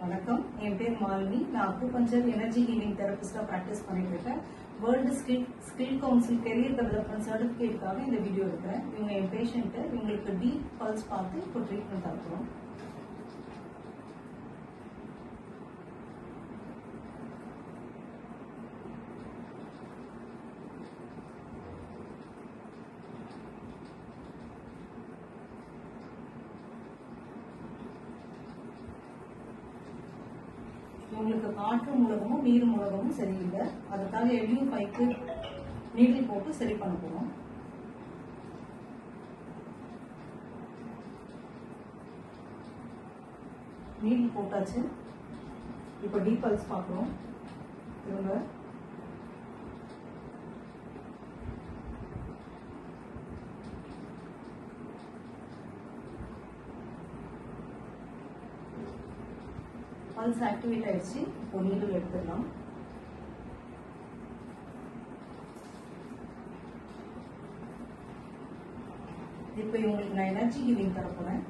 வணக்கம், என் பேர் மாலினி. நான் அக்குபஞ்சர் எனர்ஜி ஹீலிங் தெரபிஸ்டா பிராக்டிஸ் பண்ணிட்டு இருக்கேன். World skill council career development சர்டிஃபிகேட்காக இந்த வீடியோ எடுக்கிறேன். இவங்க என் பேஷண்ட்டு, இவங்களுக்கு டீப் பல்ஸ் பார்த்து இப்போ ட்ரீட்மெண்ட் தரப்போம். உங்களுக்கு காற்று மூலகமும் நீர் மூலகமும் சரியில்லை. அதுக்காக எலியும் பைக்கு நீடில் போட்டு சரி பண்ண போறோம். நீடில் போட்டாச்சு. இப்போ டீப் பல்ஸ் பார்க்குறோம். திரும்ப பல்ஸ் ஆக்டிவேட் ஆயிடுச்சு. இப்போ நீடில் எடுத்துடலாம். இப்போ இவங்களுக்கு நான் எனர்ஜி ஹீலிங் தர போறேன்.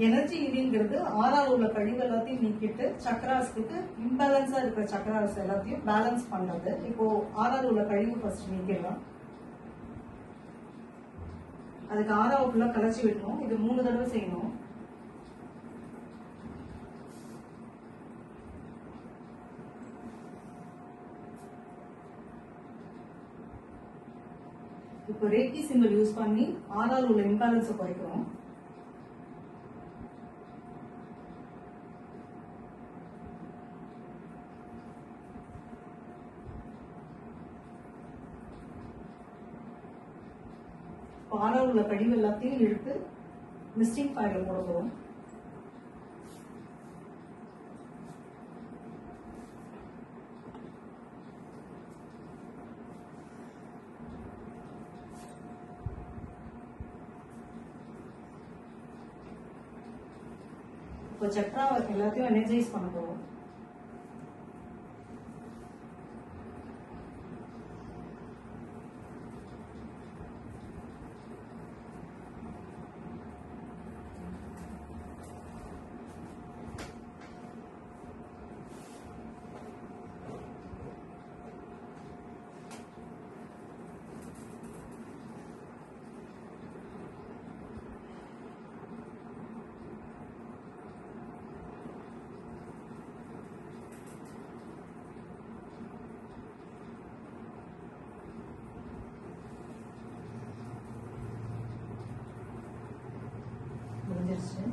எனர்ஜி ஹீலிங்கிறது ஆறாவது உள்ள கழிவு எல்லாத்தையும் நீக்கிட்டு சக்கராஸ்க்கு இம்பேலன்ஸா இருக்கிற சக்கராஸ் எல்லாத்தையும் பேலன்ஸ் பண்றது. இப்போ ஆறாவது உள்ள கழிவு ஃபர்ஸ்ட் நீக்கிடலாம். அதுக்கு ஆறாவுக்குள்ள கலைச்சி விடணும். இது 3 தடவை செய்யணும். இப்போ ரேக்கி சிம்பிள் யூஸ் பண்ணி ஆறாவது உள்ள இம்பேலன்ஸை குறைக்கிறோம். ஆறாவது உள்ள கழிவு எல்லாத்தையும் இழுத்து மிஸ்டிங் ஃபயர்ல போட போறோம். இப்போ சக்ரா எல்லாத்தையும் எனர்ஜைஸ் பண்ண போறோம். முடிஞ்சிருச்சு.